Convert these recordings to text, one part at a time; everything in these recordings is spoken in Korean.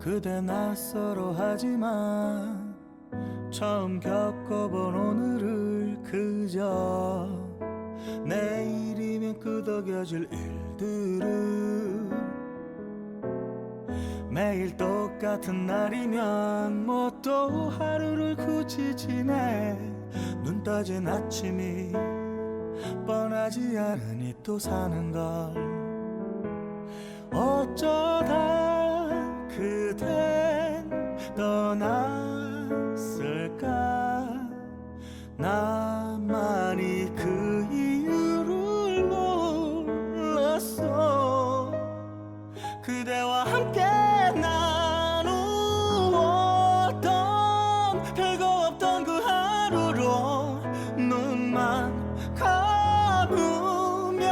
그대 낯설어 하지만 처음 겪어본 오늘을 그저 내일이면 끄덕여질 일들을 매일 똑같은 날이면 뭐 또 하루를 굳이 지내 눈 떠진 아침이 뻔하지 않으니 또 사는 걸 어쩌다 그댄 떠났을까 나만이 그 이유를 몰랐어 그대와 함께 나누었던 별거 없던 그 하루로 눈만 감으면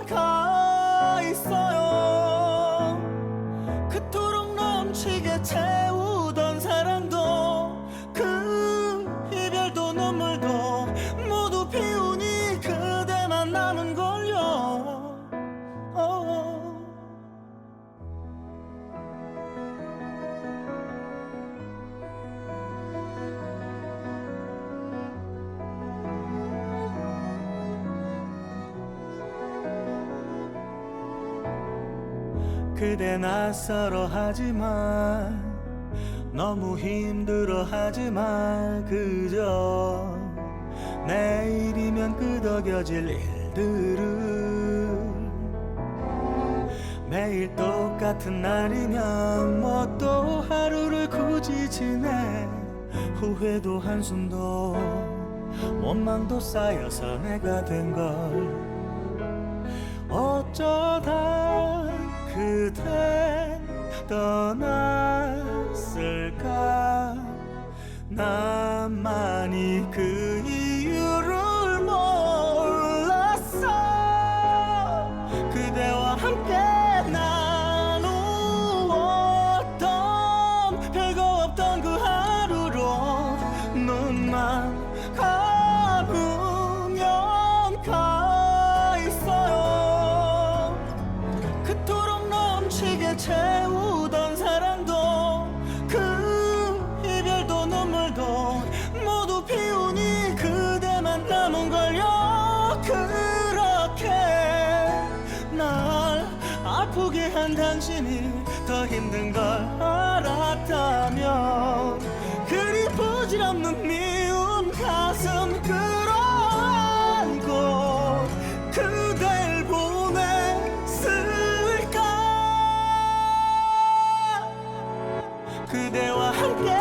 가 있어요 그토록 넘치게 채우던 사랑도 그 이별도 눈물도 모두 피우니 그대만 남은걸요 그대 낯설어 하지만 너무 힘들어 하지만 그저 내일이면 끄덕여질 일들을 매일 똑같은 날이면 뭐 또 하루를 굳이 지내 후회도 한숨도 원망도 쌓여서 내가 된 걸 어쩌다 그댄 떠났을까 나만이 그 이유를 몰랐어 그대와 함께 나누었던 별거 없던 그 하루로 눈만 감으면 가 있어요 그토록 넘치게 채우던 사랑도 그 이별도 눈물도 모두 피우니 그대만 남은걸요 그렇게 날 아프게 한 당신이 더 힘든 걸 알았다면 그리 부질없는 미운 가슴 끌어안고 그댈 보냈을까 그대와 함께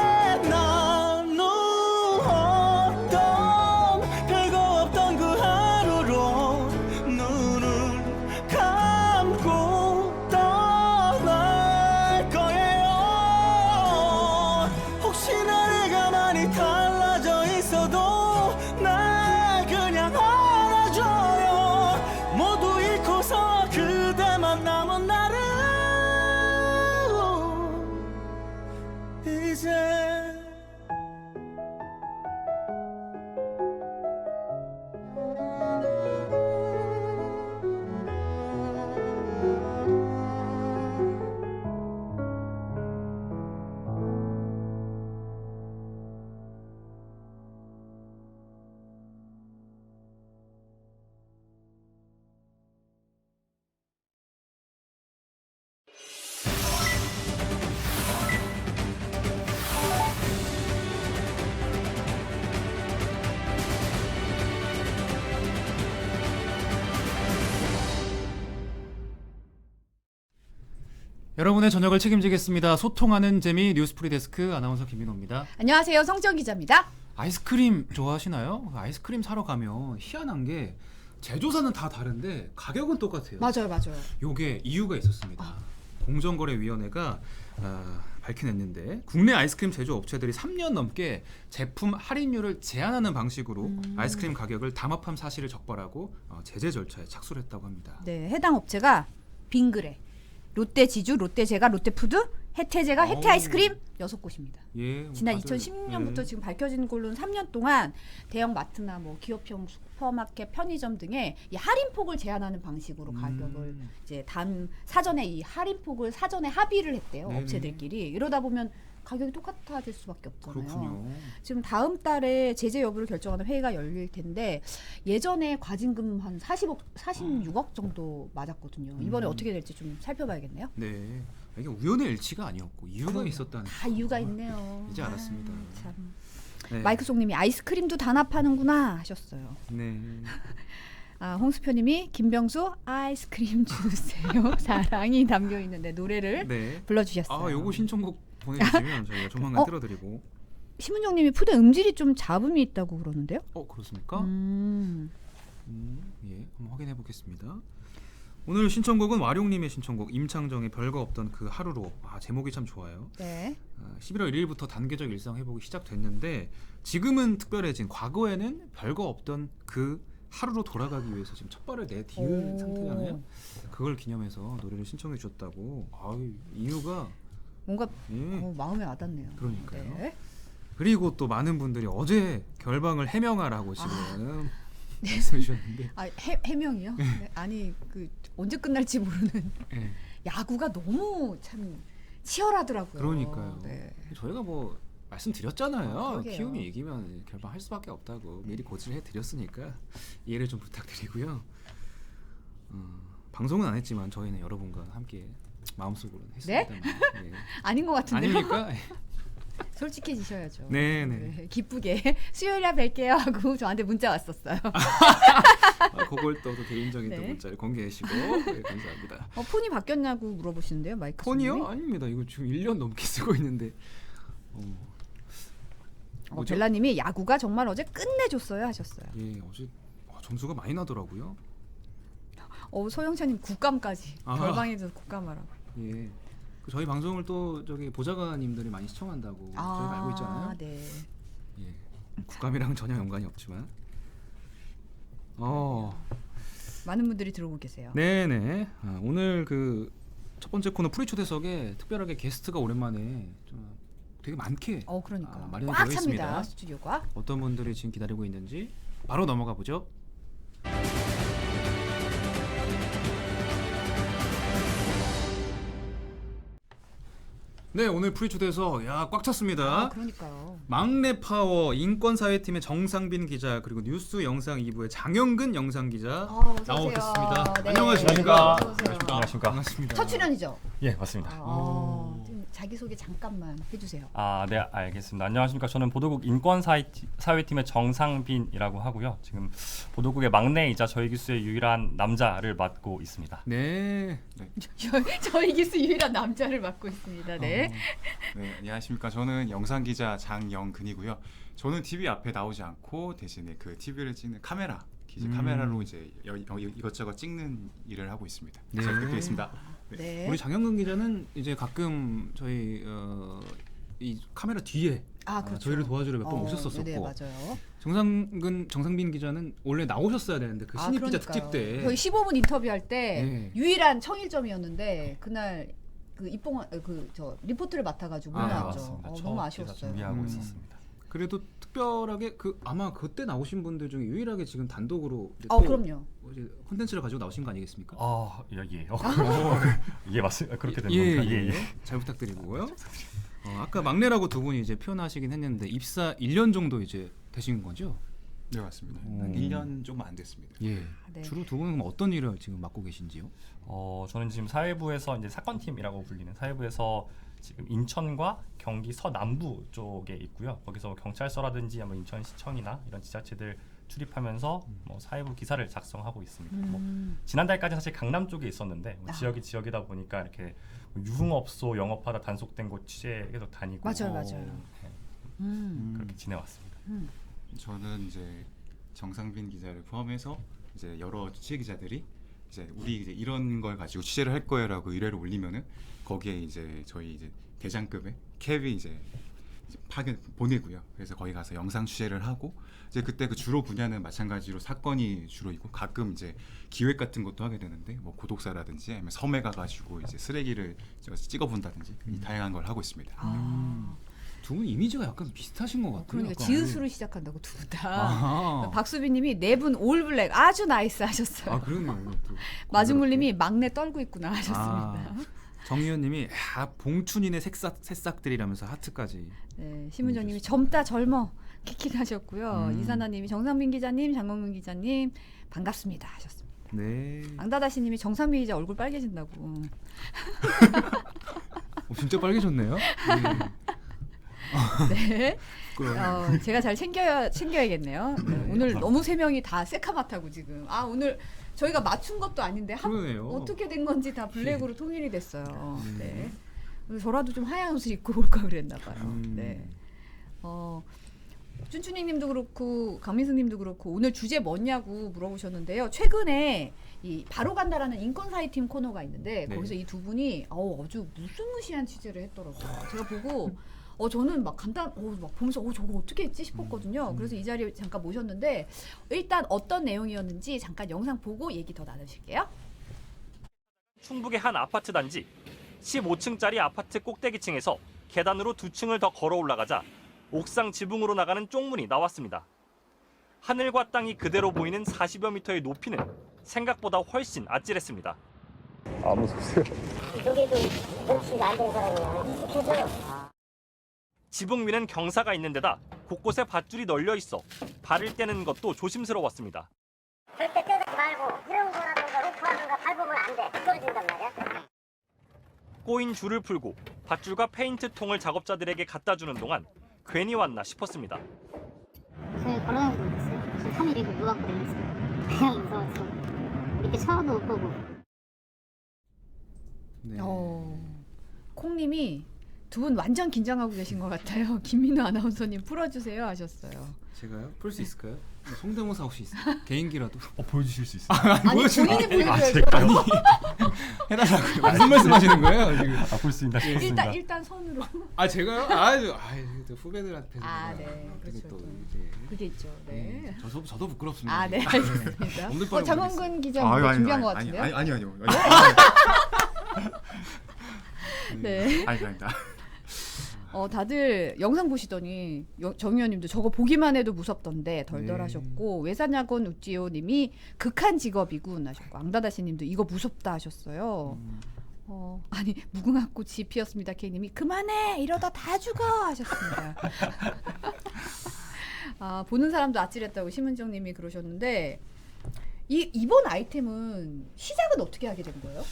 나누었던 별거 없던 그 하루로 눈을 감고 떠날 거예요 혹시나 내가 많이 달라져 있어도 날 그냥 안아줘요 모두 잃고서 그대만 남은 나를 이제 여러분의 저녁을 책임지겠습니다. 소통하는 재미 뉴스프리 데스크 아나운서 김민호입니다. 안녕하세요. 성지영 기자입니다. 아이스크림 좋아하시나요? 아이스크림 사러 가면 희한한 게 제조사는 다 다른데 가격은 똑같아요. 맞아요. 요게 이유가 있었습니다. 공정거래위원회가 밝혀냈는데 국내 아이스크림 제조업체들이 3년 넘게 제품 할인율을 제한하는 방식으로 아이스크림 가격을 담합한 사실을 적발하고 제재 절차에 착수를 했다고 합니다. 네, 해당 업체가 빙그레, 롯데지주, 롯데제과, 롯데푸드, 혜태제가 혜태 어우. 아이스크림 6곳입니다. 예, 뭐 지난 다들, 2016년부터 예. 지금 밝혀진 걸로는 3년 동안 대형 마트나 뭐 기업형 슈퍼마켓, 편의점 등의 이 할인폭을 제한하는 방식으로 가격을 이제 사전에 이 할인폭을 사전에 합의를 했대요. 네네. 업체들끼리. 이러다 보면 가격이 똑같아질 수밖에 없잖아요. 그렇군요. 지금 다음 달에 제재 여부를 결정하는 회의가 열릴 텐데 예전에 과징금 한 46억 정도 맞았거든요. 이번에 어떻게 될지 좀 살펴봐야겠네요. 네, 이게 우연의 일치가 아니었고 이유가 그럼요. 있었다는 다 이유가 있네요. 이제 알았습니다. 참. 네. 마이크송님이 아이스크림도 단합하는구나 하셨어요. 네. 아, 홍수표님이 김병수 아이스크림 주세요. 사랑이 담겨 있는데 노래를 네. 불러주셨어요. 아, 요거 신청곡 보내주시면 저희가 조만간 틀어드리고. 심은정님이 푸드 음질이 좀 잡음이 있다고 그러는데요. 그렇습니까? 예, 한번 확인해 보겠습니다. 오늘 신청곡은 와룡님의 신청곡 임창정의 별거 없던 그 하루로. 제목이 참 좋아요. 네. 11월 1일부터 단계적 일상 회복이 시작됐는데 지금은 특별해진, 과거에는 별거 없던 그 하루로 돌아가기 위해서 지금 첫 발을 내디은 오. 상태잖아요. 그걸 기념해서 노래를 신청해 주셨다고. 이유가 뭔가 예. 마음에 와닿네요. 그러니까요. 네. 그리고 또 많은 분들이 어제 결방을 해명하라고 지금 말씀해 주셨는데 해명이요? 네. 아니 그 언제 끝날지 모르는 예. 야구가 너무 참 치열하더라고요. 그러니까요. 네. 저희가 뭐 말씀드렸잖아요. 그러게요. 키움이 이기면 결방할 수밖에 없다고 미리 고지를 해드렸으니까 이해를 좀 부탁드리고요. 방송은 안 했지만 저희는 여러분과 함께 마음속으로는 했습니다. 네? 아닌 것 같은데요? 아닙니까? 솔직해지셔야죠. 네. 기쁘게 수요일에 뵐게요 하고 저한테 문자 왔었어요. 그걸 또 개인적인 또 네. 문자를 공개하시고 네, 감사합니다. 폰이 바뀌었냐고 물어보시는데요, 마이크 폰이요? 손님이? 아닙니다. 이거 지금 1년 넘게 쓰고 있는데. 뭐죠? 벨라님이 야구가 정말 어제 끝내줬어요 하셨어요. 예, 어제 점수가 많이 나더라고요. 소영찬님 국감까지 결방에서 국감하라고. 예. 저희 방송을 또 저기 보좌관님들이 많이 시청한다고 저희가 알고 있잖아요. 네. 예. 국감이랑 전혀 연관이 없지만. 많은 분들이 들어오고 계세요. 네네. 오늘 그 첫 번째 코너 프리 초대석에 특별하게 게스트가 오랜만에 좀 되게 많게 그러니까 마련이 꽉 되어 찹니다. 있습니다. 스튜디오가. 어떤 분들이 지금 기다리고 있는지 바로 넘어가 보죠. 네, 오늘 프리 초대석 꽉 찼습니다. 그러니까요. 막내 파워 인권사회팀의 정상빈 기자, 그리고 뉴스 영상 2부의 장영근 영상 기자 어서 오세요. 나오셨습니다. 네. 안녕하십니까? 어서 오세요. 안녕하십니까? 반갑습니다. 첫 출연이죠? 예, 맞습니다. 좀 자기소개 잠깐만 해주세요. 네, 알겠습니다. 안녕하십니까? 저는 보도국 인권사회팀의 정상빈이라고 하고요. 지금 보도국의 막내이자 저희 기수의 유일한 남자를 맡고 있습니다. 네. 저희 기수 유일한 남자를 맡고 있습니다. 네. 네, 안녕하십니까. 저는 영상 기자 장영근이고요. 저는 TV 앞에 나오지 않고 대신에 그 TV를 찍는 카메라로 이제 이것저것 찍는 일을 하고 있습니다. 네. 잘 부탁드리겠습니다. 네. 우리 장영근 기자는 이제 가끔 저희 이 카메라 뒤에 그렇죠. 저희를 도와주러 몇 번 오셨었고, 네, 맞아요. 정상빈 기자는 원래 나오셨어야 되는데 그 신입 기자 그러니까요. 특집 때 저희 15분 인터뷰할 때 네. 유일한 청일점이었는데 그날 그 리포트를 맡아가지고 못 나왔죠. 맞습니다. 너무 저 아쉬웠어요. 준비하고 있었습니다. 그래도 특별하게 아마 그때 나오신 분들 중에 유일하게 지금 단독으로 이제 그럼요. 이제 콘텐츠를 가지고 나오신 거 아니겠습니까? 예. 예, 맞습니다. 그렇게 된 예, 겁니다. 예. 잘 부탁드리고요. 아까 막내라고 두 분이 이제 표현하시긴 했는데 입사 1년 정도 이제 되신 거죠? 네, 맞습니다. 한 1년 조금 안 됐습니다. 예. 네. 주로 두 분은 어떤 일을 지금 맡고 계신지요? 저는 지금 사회부에서 이제 사건팀이라고 불리는 사회부에서 지금 인천과 경기 서남부 쪽에 있고요. 거기서 경찰서라든지 아마 인천시청이나 이런 지자체들 출입하면서 사회부 기사를 작성하고 있습니다. 지난달까지 사실 강남 쪽에 있었는데 지역이 지역이다 보니까 이렇게 유흥업소 영업하다 단속된 곳 취재 계속 다니고 맞아요. 그렇게 지내왔습니다. 저는 이제 정상빈 기자를 포함해서 이제 여러 취재 기자들이 우리 이런 걸 가지고 취재를 할 거야라고 의뢰를 올리면은 거기에 이제 저희 이제 대장급의 캡이 이제 파견 보내고요. 그래서 거기 가서 영상 취재를 하고 이제 그때 그 주로 분야는 마찬가지로 사건이 주로 있고 가끔 이제 기획 같은 것도 하게 되는데 뭐 고독사라든지 아니면 섬에 가가지고 이제 쓰레기를 찍어본다든지 다양한 걸 하고 있습니다. 두 분 이미지가 약간 비슷하신 것 같아요. 그러니까 약간. 지읒으로 시작한다고 두 분 다. 아, 박수빈님이 네 분 올블랙 아주 나이스 하셨어요. 아 그러네요. 또 마중물님이 막내 떨고 있구나 하셨습니다. 아, 정의원님이 봉춘인의 새싹들이라면서 하트까지. 네, 심은정님이 젊다 젊어 킥킥 하셨고요. 이사나님이 정상민 기자님, 장광민 기자님 반갑습니다 하셨습니다. 네. 앙다다시님이 정상민 기자 얼굴 빨개진다고. 진짜 빨개졌네요. 네. 부끄러워요. 제가 잘 챙겨야겠네요. 네, 오늘 너무 세 명이 다 새카맣다고 지금. 오늘 저희가 맞춘 것도 아닌데 그러네요. 어떻게 된 건지 다 블랙으로 통일이 됐어요. 네. 저라도 좀 하얀 옷을 입고 올까 그랬나 봐요. 네. 춘춘이님도 그렇고 강민수님도 그렇고 오늘 주제 뭐냐고 물어보셨는데요. 최근에 이 바로 간다라는 인권 사회팀 코너가 있는데 네. 거기서 이 두 분이 아주 무시무시한 취재를 했더라고요. 제가 보고 저는 막 막 보면서 저거 어떻게 했지 싶었거든요. 그래서 이 자리에 잠깐 모셨는데 일단 어떤 내용이었는지 잠깐 영상 보고 얘기 더 나누실게요. 충북의 한 아파트 단지 15층짜리 아파트 꼭대기층에서 계단으로 2층을 더 걸어 올라가자 옥상 지붕으로 나가는 쪽문이 나왔습니다. 하늘과 땅이 그대로 보이는 40여 미터의 높이는 생각보다 훨씬 아찔했습니다. 무섭어요. 저기도 정치가 안 된 사람이야. 익숙해져요. 지붕 위는 경사가 있는 데다 곳곳에 밧줄이 널려 있어 발을 떼는 것도 조심스러웠습니다. 절대 떼지 말고 이런 거라든가 로프라든가 밟으면 안 돼. 떨어진단 말이야. 꼬인 줄을 풀고 밧줄과 페인트통을 작업자들에게 갖다 주는 동안 괜히 왔나 싶었습니다. 저희 걸어다니고 있었어요. 지금 3일이고 누워갖고 있어요. 그냥 무서웠어. 이렇게 차도 못 보고. 네. 콩님이 두 분 완전 긴장하고 계신 것 같아요. 김민우 아나운서님 풀어주세요 하셨어요. 제가요? 풀 수 있을까요? 성대모사 혹시 개인기라도 보여주실 수 있어요? 아니 본인이 보여줘야죠. 해달라고요. 무슨 말씀하시는 거예요 지금? 볼 수 있다. 일단 손으로. 제가요? 후배들 앞에서 네. 그렇죠. 또 또. 이제 그게 있죠. 네. 저도 부끄럽습니다. 네, 알겠습니다. 없는 뻔히 장원근 기자 뭐 준비한 것 같은데요? 아니요. 네. 아니다. 다들 영상 보시더니 정의원님도 저거 보기만 해도 무섭던데 덜덜 네. 하셨고 외사냐곤 우찌오님이 극한 직업이군 하셨고 앙다다시님도 이거 무섭다 하셨어요. 아니 무궁화 꽃이 피었습니다. K님이 그만해 이러다 다 죽어 하셨습니다. 보는 사람도 아찔했다고 심은정님이 그러셨는데 이번 아이템은 시작은 어떻게 하게 된 거예요?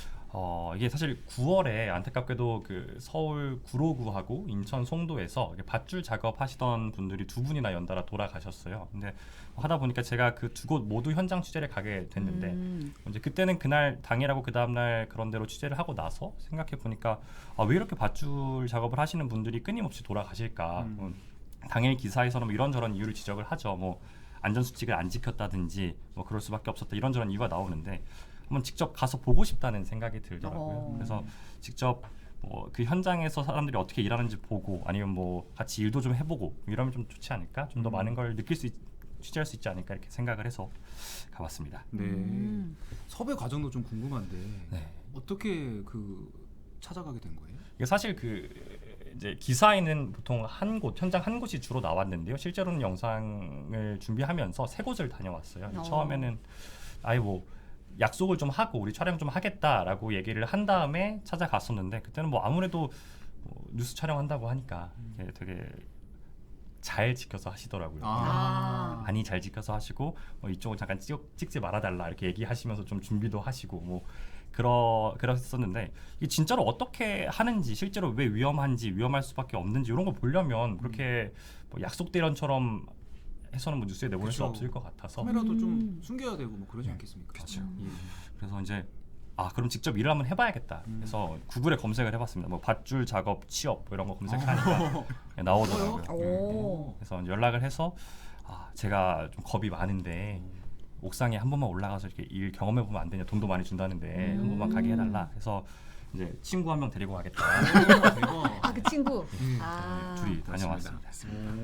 이게 사실 9월에 안타깝게도 그 서울 구로구하고 인천 송도에서 밧줄 작업하시던 분들이 두 분이나 연달아 돌아가셨어요. 근데 하다 보니까 제가 그 두 곳 모두 현장 취재를 가게 됐는데 이제 그때는 그날 당일하고 그 다음날 그런 대로 취재를 하고 나서 생각해 보니까 왜 이렇게 밧줄 작업을 하시는 분들이 끊임없이 돌아가실까? 당일 기사에서는 뭐 이런저런 이유를 지적을 하죠. 뭐 안전수칙을 안 지켰다든지 뭐 그럴 수밖에 없었다 이런저런 이유가 나오는데 한번 직접 가서 보고 싶다는 생각이 들더라고요. 그래서 직접 그 현장에서 사람들이 어떻게 일하는지 보고 아니면 뭐 같이 일도 좀 해보고 이러면 좀 좋지 않을까? 좀 더 많은 걸 취재할 수 있지 않을까 이렇게 생각을 해서 가봤습니다. 네. 섭외 과정도 좀 궁금한데 네. 어떻게 찾아가게 된 거예요? 이게 사실 이제 기사에는 보통 현장 한 곳이 주로 나왔는데요. 실제로는 영상을 준비하면서 세 곳을 다녀왔어요. 처음에는 아예 약속을 좀 하고 우리 촬영 좀 하겠다라고 얘기를 한 다음에 찾아갔었는데 그때는 아무래도 뉴스 촬영한다고 하니까 되게 잘 지켜서 하시더라고요. 많이 잘 지켜서 하시고 이쪽은 잠깐 찍지 말아달라 이렇게 얘기하시면서 좀 준비도 하시고 그랬었는데 이게 진짜로 어떻게 하는지 실제로 왜 위험할 수밖에 없는지 이런 걸 보려면 그렇게 약속대련처럼 해서는 뉴스에 내보낼 수 없을 것 같아서 카메라도 좀 숨겨야 되고 그러지 않겠습니까? 그렇죠. 그래서 이제 그럼 직접 일을 한번 해봐야겠다. 그래서 구글에 검색을 해봤습니다. 밧줄 작업 취업 이런 거 검색하니까 나오더라고요. 그래서 연락을 해서 제가 좀 겁이 많은데 옥상에 한 번만 올라가서 이렇게 일 경험해 보면 안 되냐? 돈도 많이 준다는데 한 번만 가게 해달라. 그래서 이제 친구 한 명 데리고 가겠다. 그 친구. 둘이 다녀왔습니다.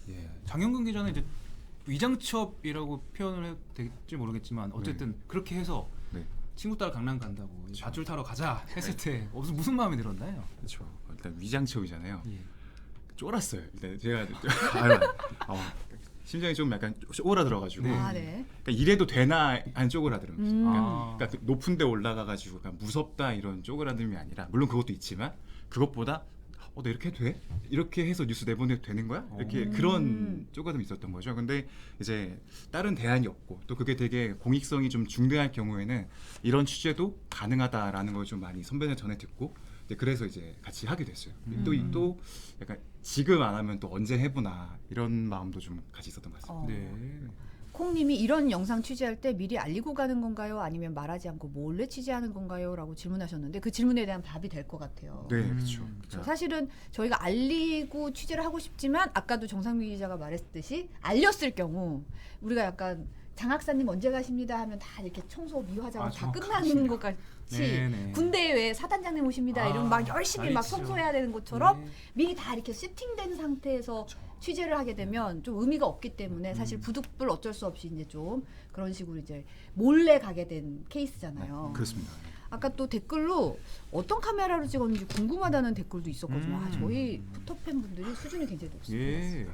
예, 장영근 기자는 이제 위장 취업이라고 표현을 해도 될지 모르겠지만 어쨌든 그렇게 해서 네. 친구 따라 강남 간다고 그렇죠. 밧줄 타러 가자 했을 때 무슨 마음이 들었나요? 그렇죠. 일단 위장 취업이잖아요. 예. 쫄았어요. 일단 제가 심장이 좀 약간 오라들어가지고 아, 네. 그러니까 이래도 되나 한 쪼그라들음. 아. 그러니까 그 높은데 올라가가지고 그러니까 무섭다 이런 쪼그라듦이 아니라 물론 그것도 있지만 그것보다 나 이렇게 해도 돼? 이렇게 해서 뉴스 내보내도 되는 거야? 이렇게 그런 쪼그라듦이 있었던 거죠. 근데 이제 다른 대안이 없고 또 그게 되게 공익성이 좀 중대할 경우에는 이런 취재도 가능하다라는 걸 좀 많이 선배들 전에 듣고 그래서 이제 같이 하게 됐어요. 또 약간 지금 안 하면 또 언제 해보나 이런 마음도 좀 같이 있었던 것 같습니다. 네. 콩님이 이런 영상 취재할 때 미리 알리고 가는 건가요? 아니면 말하지 않고 몰래 취재하는 건가요? 라고 질문하셨는데 그 질문에 대한 답이 될 것 같아요. 네, 그렇죠. 사실은 저희가 알리고 취재를 하고 싶지만 아까도 정상민 기자가 말했듯이 알렸을 경우 우리가 약간 장학사님 언제 가십니다 하면 다 이렇게 청소 미화작업 다 끝나는 것 같이 네네. 군대에 왜 사단장님 오십니다 이러면 막 열심히 막 알겠죠. 청소해야 되는 것처럼 네. 미리 다 이렇게 세팅된 상태에서 취재를 하게 되면 좀 의미가 없기 때문에 사실 부득불 어쩔 수 없이 이제 좀 그런 식으로 이제 몰래 가게 된 케이스잖아요. 그렇습니다. 아까 또 댓글로 어떤 카메라로 찍었는지 궁금하다는 댓글도 있었거든요. 저희 포토팬 분들이 수준이 굉장히 높습니다. 예.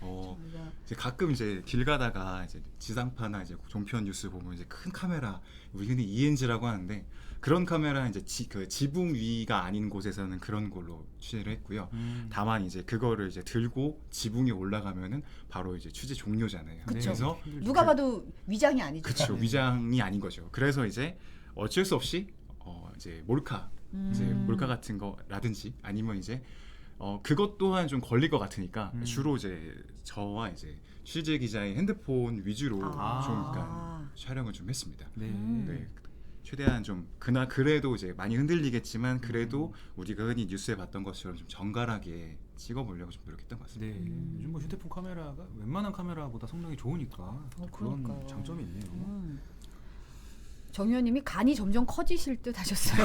저희가 이제 가끔 이제 길 가다가 이제 지상파나 이제 종편 뉴스 보면 이제 큰 카메라 우리 흔히 ENG라고 하는데 그런 카메라 이제 그 지붕 위가 아닌 곳에서는 그런 걸로 취재를 했고요. 다만 이제 그거를 이제 들고 지붕에 올라가면은 바로 이제 취재 종료잖아요. 그쵸. 그래서 누가 봐도 위장이 아니죠. 그렇죠. 위장이 아닌 거죠. 그래서 이제 어쩔 수 없이 이제 몰카 이제 몰카 같은 거라든지 아니면 이제 그것 또한 좀 걸릴 것 같으니까 주로 이제 저와 이제 취재 기자의 핸드폰 위주로 좀 약간 촬영을 좀 했습니다. 네. 네. 최대한 좀 그래도 이제 많이 흔들리겠지만 그래도 우리가 흔히 뉴스에 봤던 것처럼 좀 정갈하게 찍어보려고 좀 노력했던 것 같습니다. 네. 요즘 뭐 휴대폰 카메라가 웬만한 카메라보다 성능이 좋으니까 그런 그러니까요. 장점이 있네요. 정의원님이 간이 점점 커지실 듯 하셨어요.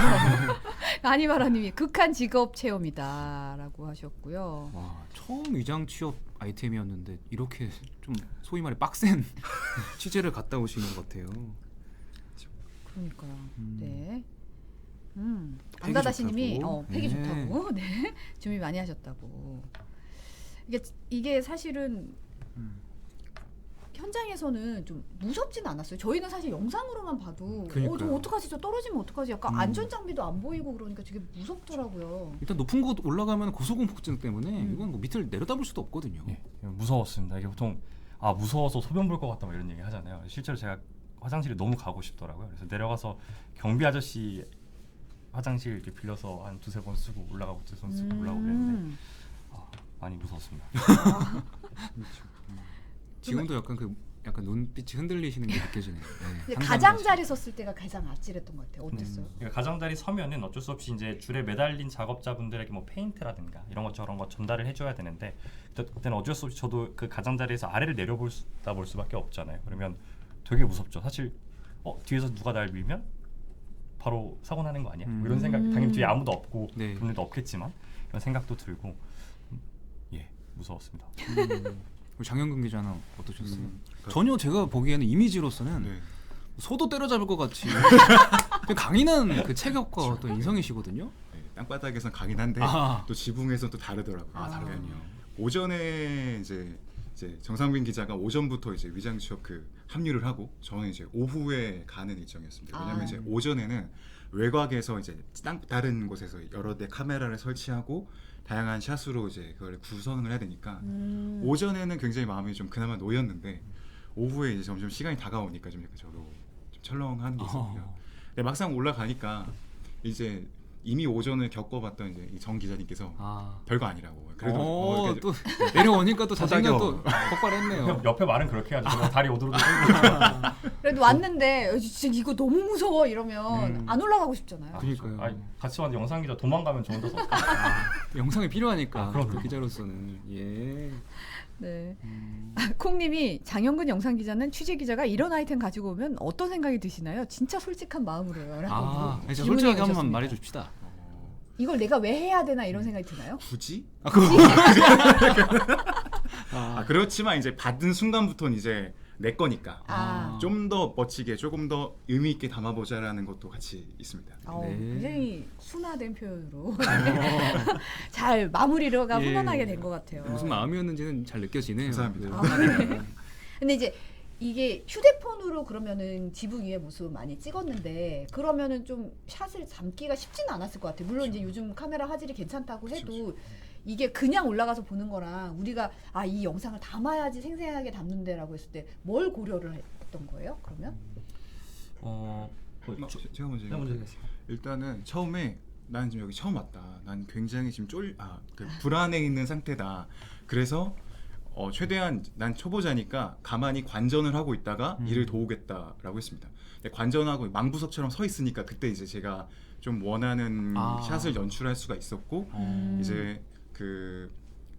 아니마라님이 극한 직업 체험이다라고 하셨고요. 와, 처음 위장 취업 아이템이었는데 이렇게 좀 소위 말해 빡센 취재를 갔다 오시는 것 같아요. 그러니까요. 네. 팩이 안다다시님이 좋다고. 팩이 네. 좋다고, 네, 준비 많이 하셨다고. 이게 사실은 현장에서는 좀 무섭진 않았어요. 저희는 사실 영상으로만 봐도 그러니까요. 저 어떡하지? 저 떨어지면 어떡하지? 약간 안전 장비도 안 보이고 그러니까 되게 무섭더라고요. 일단 높은 곳 올라가면 고소공포증 때문에 이건 뭐 밑을 내려다볼 수도 없거든요. 예, 무서웠습니다. 이게 보통 무서워서 소변 볼 것 같다 뭐 이런 얘기 하잖아요. 실제로 제가 화장실에 너무 가고 싶더라고요. 그래서 내려가서 경비 아저씨 화장실 이렇게 빌려서 한 두세 번 쓰고 올라가고 두세 번 쓰고 올라오고 그랬는데 많이 무서웠습니다. 지금도 약간 눈빛이 흔들리시는 게 느껴지네요. 네. 가장자리 섰을 때가 가장 아찔했던 것 같아요. 어땠어요? 그러니까 가장자리 서면은 어쩔 수 없이 이제 줄에 매달린 작업자분들에게 뭐 페인트라든가 이런 것 저런 거 전달을 해줘야 되는데 그때는 어쩔 수 없이 저도 그 가장자리에서 아래를 내려볼 수밖에 없잖아요. 그러면 되게 무섭죠. 사실 뒤에서 누가 날 밀면 바로 사고 나는 거 아니야? 뭐 이런 생각 당연히 뒤에 아무도 없고 네. 분들도 없겠지만 이런 생각도 들고 무서웠습니다. 장영근 기자는 어떠셨어요? 전혀 제가 보기에는 이미지로서는 네. 소도 때려잡을 것 같이 그 강인한 그 체격과 또 인성이시거든요. 네, 땅바닥에선 강인한데 또 지붕에선 또 다르더라고요. 다르군요. 오전에 이제 정상빈 기자가 오전부터 이제 위장 취업 합류를 하고 저는 이제 오후에 가는 일정이었습니다. 왜냐하면 이제 오전에는 외곽에서 이제 다른 곳에서 여러 대 카메라를 설치하고 다양한 샷으로 이제 그걸 구성을 해야 되니까 오전에는 굉장히 마음이 좀 그나마 놓였는데 오후에 이제 점점 시간이 다가오니까 좀 약간 저도 좀 철렁한 게 있었고요. 근데 막상 올라가니까 이제 이미 오전을 겪어봤던 이제 이 정 기자님께서 별거 아니라고 그래도 이렇게 또 내려오니까 또 자신감 또 폭발했네요. 옆에 말은 그렇게 해가지고 다리 오도록 끌고 그래도 왔는데 진짜 이거 너무 무서워 이러면 안 올라가고 싶잖아요. 그러니까요. 같이 왔는데 영상 기자 도망가면 저 혼자서 영상이 필요하니까 그럼요. 또 기자로서는 예. 네. 콩님이 장영근 영상 기자는 취재 기자가 이런 아이템 가지고 오면 어떤 생각이 드시나요? 진짜 솔직한 마음으로요. 진짜 솔직하게 한번 말해줍시다. 이걸 내가 왜 해야 되나 이런 생각이 드나요? 굳이? 아, 그렇지만 이제 받은 순간부터는 이제 내 거니까 아. 좀 더 멋지게 조금 더 의미 있게 담아보자라는 것도 같이 있습니다. 네. 굉장히 순화된 표현으로 잘 마무리가 예. 훈훈하게 된 것 같아요. 무슨 마음이었는지는 잘 느껴지네요. 감사합니다. 네. 근데 이제 이게 휴대폰으로 그러면은 지붕 위에 모습 많이 찍었는데 그러면은 좀 샷을 담기가 쉽지는 않았을 것 같아요. 물론 이제 요즘 카메라 화질이 괜찮다고 해도 이게 그냥 올라가서 보는 거랑 우리가 아, 이 영상을 담아야지 생생하게 담는데라고 했을 때 뭘 고려를 했던 거예요? 그러면? 제가 먼저 먼저 하겠습니다. 일단은 처음에 난 지금 여기 처음 왔다. 난 굉장히 지금 불안해 있는 상태다. 그래서 최대한 난 초보자니까 가만히 관전을 하고 있다가 일을 도우겠다라고 했습니다. 근데 관전하고 망부석처럼 서 있으니까 그때 이제 제가 좀 원하는 샷을 연출할 수가 있었고 이제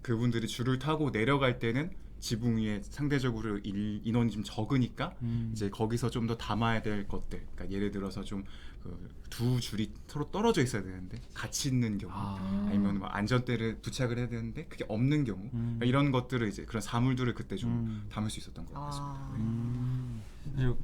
그분들이 줄을 타고 내려갈 때는 지붕 위에 상대적으로 인원이 좀 적으니까 이제 거기서 좀 더 담아야 될 것들, 그러니까 예를 들어서 좀 두 줄이 서로 떨어져 있어야 되는데 같이 있는 경우, 아니면 뭐 안전대를 부착을 해야 되는데 그게 없는 경우, 그러니까 이런 것들을 이제 그런 사물들을 그때 좀 담을 수 있었던 것 같습니다. 그리고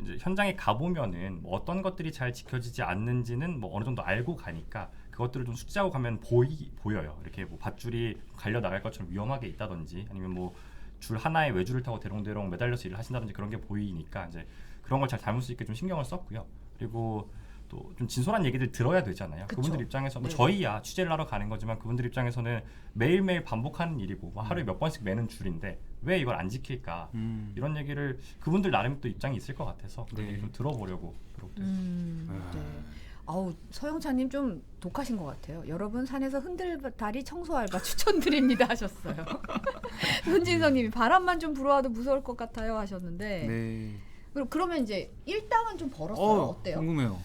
이제 현장에 가 보면은 뭐 어떤 것들이 잘 지켜지지 않는지는 뭐 어느 정도 알고 가니까 그것들을 좀 숙지하고 가면 보여요. 이렇게 뭐 밧줄이 갈려 나갈 것처럼 위험하게 있다든지 아니면 뭐 줄 하나에 외줄을 타고 대롱대롱 매달려서 일을 하신다든지 그런 게 보이니까 이제 그런 걸 잘 담을 수 있게 좀 신경을 썼고요. 그리고 또 좀 진솔한 얘기들 들어야 되잖아요. 그쵸. 그분들 입장에서 뭐 네. 저희야 취재를 하러 가는 거지만 그분들 입장에서는 매일매일 반복하는 일이고 뭐 하루에 몇 번씩 매는 줄인데 왜 이걸 안 지킬까 이런 얘기를 그분들 나름 또 입장이 있을 것 같아서 그런 네. 얘기 좀 들어보려고 노력도 했습니다. 네. 아우 서영찬님 좀 독하신 것 같아요. 여러분 산에서 흔들다리 청소 알바 추천드립니다 하셨어요. 손진성님이 바람만 좀 불어와도 무서울 것 같아요 하셨는데 네. 그러면 이제 일당은 좀 벌었어요. 어때요? 궁금해요.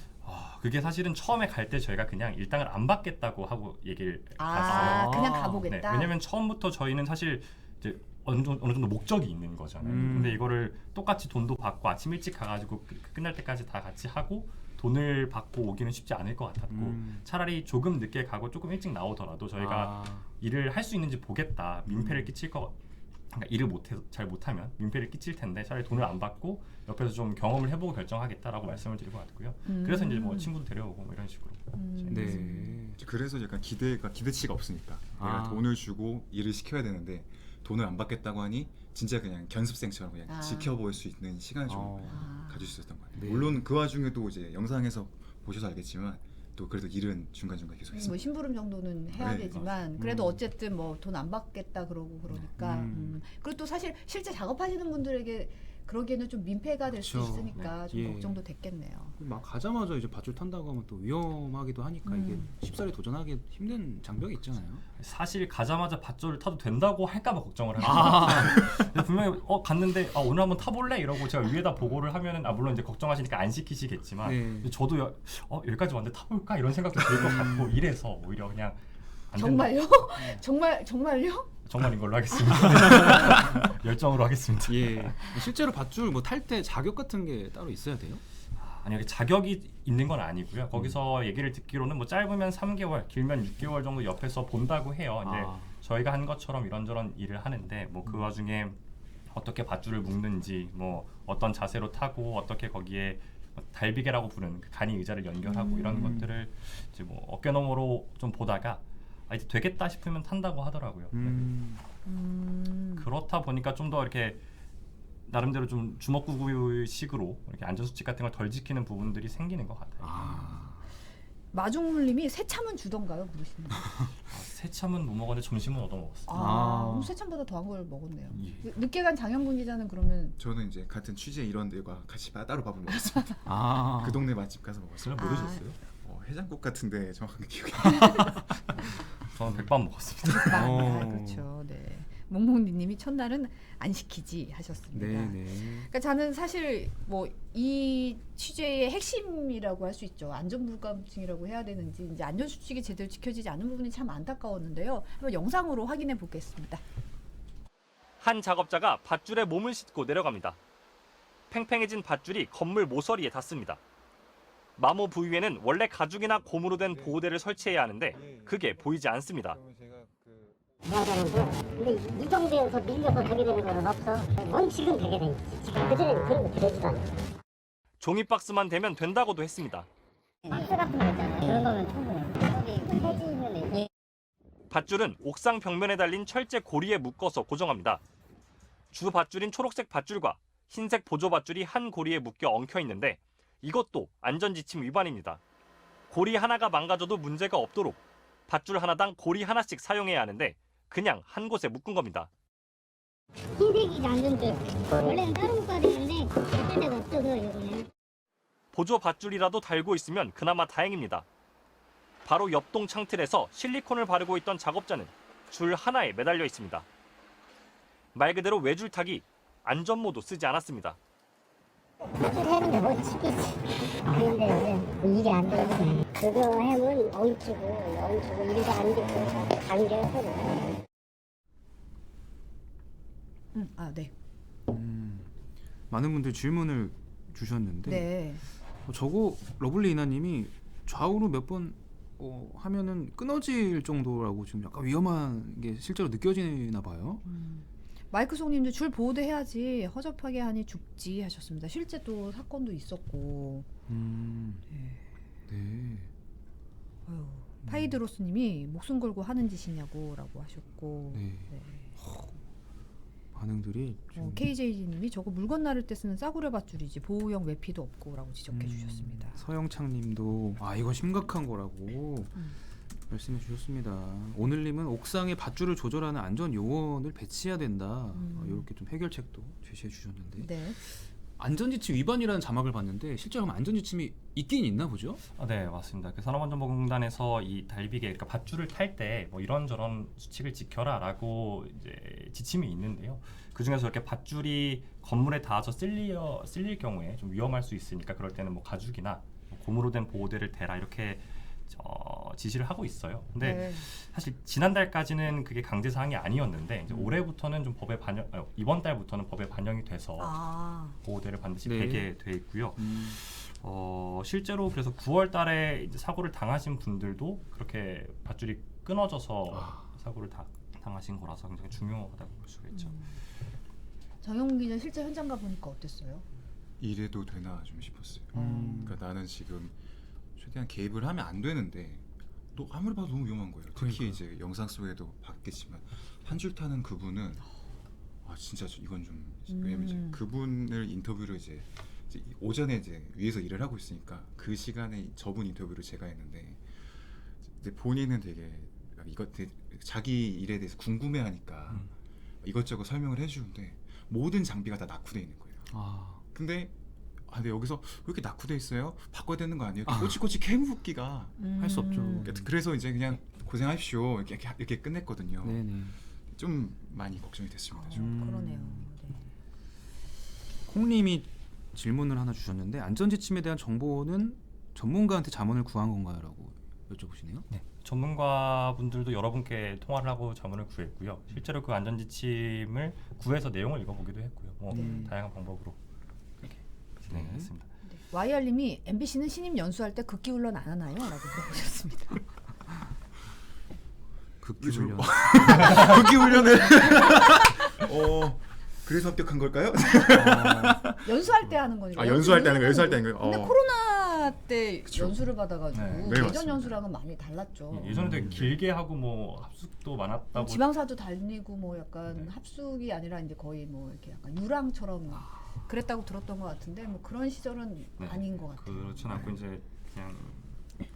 그게 사실은 처음에 갈 때 저희가 그냥 일당을 안 받겠다고 하고 얘기를 아, 갔어요. 그냥 네, 가보겠다. 왜냐면 처음부터 저희는 사실 이제 어느 정도 목적이 있는 거잖아요. 근데 이거를 똑같이 돈도 받고 아침 일찍 가가지고 끝날 때까지 다 같이 하고 돈을 받고 오기는 쉽지 않을 것 같았고 차라리 조금 늦게 가고 조금 일찍 나오더라도 저희가 일을 할 수 있는지 보겠다. 민폐를 끼칠 그러니까 일을 잘 못하면 민폐를 끼칠 텐데 차라리 돈을 안 받고 옆에서 좀 경험을 해보고 결정하겠다라고 말씀을 드린 것 같고요. 그래서 이제 뭐 친구도 데려오고 뭐 이런 식으로. 네. 그래서 약간 기대치가 없으니까 내가 돈을 주고 일을 시켜야 되는데 돈을 안 받겠다고 하니 진짜 그냥 견습생처럼 그냥 지켜볼 수 있는 시간을 좀 가질 수 있었던 것 같아요. 네. 물론 그 와중에도 이제 영상에서 보셔서 알겠지만 또 그래도 일은 중간중간 계속 했습니다. 뭐 심부름 정도는 해야 네, 되지만 그래도 어쨌든 뭐 돈 안 받겠다 그러니까 그리고 또 사실 실제 작업하시는 분들에게 그러기에는 좀 민폐가 될 수 그렇죠. 있으니까 좀 예. 걱정도 됐겠네요. 막 가자마자 이제 밧줄 탄다고 하면 또 위험하기도 하니까 이게 쉽사리 도전하기 힘든 장벽이 있잖아요. 사실 가자마자 밧줄을 타도 된다고 할까봐 걱정을 하는 분명히 갔는데 오늘 한번 타볼래 이러고 제가 위에다 보고를 하면은 물론 이제 걱정하시니까 안 시키시겠지만 네. 저도 여기까지 왔는데 타볼까 이런 생각도 들 것 같고 이래서 오히려 그냥 안 정말요? 정말요? 정말인 걸로 하겠습니다. 열정으로 하겠습니다. 예. 실제로 밧줄 뭐 탈 때 자격 같은 게 따로 있어야 돼요? 아니요, 자격이 있는 건 아니고요. 거기서 얘기를 듣기로는 뭐 짧으면 3개월, 길면 6개월 정도 옆에서 본다고 해요. 이제 저희가 한 것처럼 이런저런 일을 하는데 뭐 그 와중에 어떻게 밧줄을 묶는지, 뭐 어떤 자세로 타고 어떻게 거기에 달비개라고 부르는 그 간이 의자를 연결하고 이런 것들을 이제 뭐 어깨너머로 좀 보다가 이제 되겠다 싶으면 탄다고 하더라고요. 그렇다 보니까 좀 더 이렇게 나름대로 좀 주먹구구식으로 이렇게 안전수칙 같은 걸 덜 지키는 부분들이 생기는 것 같아요. 마중물님이 새참은 주던가요? 물으시는 새참은 못 먹었는데 점심은 얻어 먹었어요. 그럼 새참보다 더한 걸 먹었네요. 예. 늦게 간 장현분 기자는 그러면 저는 이제 같은 취재 일원들과 같이 따로 밥을 먹었습니다. 아. 그 동네 맛집 가서 먹었어요. 뭐 드셨어요? 해장국 같은데 정확하게 기억이 저는 백반 먹었습니다. 그렇죠. 네. 몽몽니님이 첫날은 안 시키지 하셨습니다. 네네. 그러니까 저는 사실 뭐 이 취재의 핵심이라고 할 수 있죠. 안전불감증이라고 해야 되는지 이제 안전수칙이 제대로 지켜지지 않은 부분이 참 안타까웠는데요. 한번 영상으로 확인해 보겠습니다. 한 작업자가 밧줄에 몸을 싣고 내려갑니다. 팽팽해진 밧줄이 건물 모서리에 닿습니다. 마모 부위에는 원래 가죽이나 고무로 된 보호대를 설치해야 하는데 그게 보이지 않습니다. 미안하는데 근데 이 정도에서 밀려서 되게 되는 건 없어. 원칙은 되게 돼 있지. 지금 그전에는 그런 거 되지도 않아. 종이박스만 되면 된다고도 했습니다. 박스 같은 거 있잖아. 그런 거면 충분해. 여기 해지면 밧줄은 옥상 벽면에 달린 철제 고리에 묶어서 고정합니다. 주 밧줄인 초록색 밧줄과 흰색 보조 밧줄이 한 고리에 묶여 엉켜 있는데 이것도 안전지침 위반입니다. 고리 하나가 망가져도 문제가 없도록 밧줄 하나당 고리 하나씩 사용해야 하는데 그냥 한 곳에 묶은 겁니다. 흰색이 안전줄. 원래는 다른 거 써야 되는데 쓸 데가 없어서 이거는. 보조 밧줄이라도 달고 있으면 그나마 다행입니다. 바로 옆동 창틀에서 실리콘을 바르고 있던 작업자는 줄 하나에 매달려 있습니다. 말 그대로 외줄타기, 안전모도 쓰지 않았습니다. 해는 게 원칙이지. 근데 이게 안 되거든. 그거 해면 엉키고 일도 안 되고 단계에서. 네. 많은 분들 질문을 주셨는데 네. 저거 러블리 이나님이 좌우로 몇 번 하면은 끊어질 정도라고 지금 약간 위험한 게 실제로 느껴지나 봐요. 마이크 송님도 줄 보호대 해야지 허접하게 하니 죽지 하셨습니다. 실제 또 사건도 있었고. 네. 아유, 파이드로스님이 목숨 걸고 하는 짓이냐고라고 하셨고. 네. 네. 반응들이 좀 KJ님이 저거 물건 나를 때 쓰는 싸구려 밧줄이지 보호용 외피도 없고라고 지적해 주셨습니다. 서영창님도 이건 심각한 거라고 말씀해 주셨습니다. 오늘님은 옥상에 밧줄을 조절하는 안전 요원을 배치해야 된다. 이렇게 좀 해결책도 제시해 주셨는데 네. 안전지침 위반이라는 자막을 봤는데 실제로 그럼 안전지침이 있긴 있나 보죠? 네, 맞습니다. 산업안전보건공단에서 이 달비계, 그러니까 밧줄을 탈 때 뭐 이런저런 수칙을 지켜라라고 이제 지침이 있는데요. 그 중에서 이렇게 밧줄이 건물에 닿아서 쓸릴 경우에 좀 위험할 수 있으니까 그럴 때는 뭐 가죽이나 뭐 고무로 된 보호대를 대라 이렇게 지시를 하고 있어요. 근데 네. 사실 지난달까지는 그게 강제 사항이 아니었는데 이제 올해부터는 좀 법에 이번 달부터는 법에 반영이 돼서 보호대를 반드시 네. 베게 돼 있고요. 실제로 그래서 9월 달에 이제 사고를 당하신 분들도 그렇게 밧줄이 끊어져서 사고를 당하신 거라서 굉장히 중요하다고 볼 수가 있죠. 정영훈 기자 실제 현장 가 보니까 어땠어요? 이래도 되나 좀 싶었어요. 그러니까 나는 지금 최대한 개입을 하면 안 되는데 또 아무리 봐도 너무 위험한 거예요. 특히 그러니까요. 이제 영상 속에도 봤겠지만 한 줄 타는 그분은 진짜 이건 좀 왜냐면 이제 그분을 인터뷰를 이제 오전에 이제 위에서 일을 하고 있으니까 그 시간에 저분 인터뷰를 제가 했는데 이제 본인은 되게 자기 일에 대해서 궁금해하니까 이것저것 설명을 해주는데 모든 장비가 다 낙후돼 있는 거예요. 근데 여기서 왜 이렇게 낙후돼 있어요? 바꿔야 되는 거 아니에요? 꼬치꼬치 캐묻기가 할 수 없죠. 그래서 이제 그냥 고생하십시오 이렇게 끝냈거든요. 네네. 좀 많이 걱정이 됐습니다. 그러네요. 네. 콩님이 질문을 하나 주셨는데 안전지침에 대한 정보는 전문가한테 자문을 구한 건가요?라고 여쭤보시네요. 네, 전문가분들도 여러분께 통화를 하고 자문을 구했고요. 실제로 그 안전지침을 구해서 내용을 읽어보기도 했고요. 다양한 방법으로 그렇게 진행했습니다. 네. YR님이 MBC는 신임 연수할 때 극기훈련 안 하나요? 라고 물어보셨습니다. 극기훈련. 극기훈련을 그래서 합격한 걸까요? 연수할 때 하는 거니까. 연수할 때 하는 거, 연수할 때 하는 거. 근데 코로나 때 그쵸. 연수를 받아가지고 네, 예전 맞습니다. 연수랑은 많이 달랐죠. 예전에 되게 길게 하고 뭐 합숙도 많았다고. 지방사도 다니고 뭐 약간 합숙이 아니라 이제 거의 뭐 이렇게 약간 유랑처럼 그랬다고 들었던 것 같은데 뭐 그런 시절은 아닌 것 같아요. 그렇진 않고 이제 그냥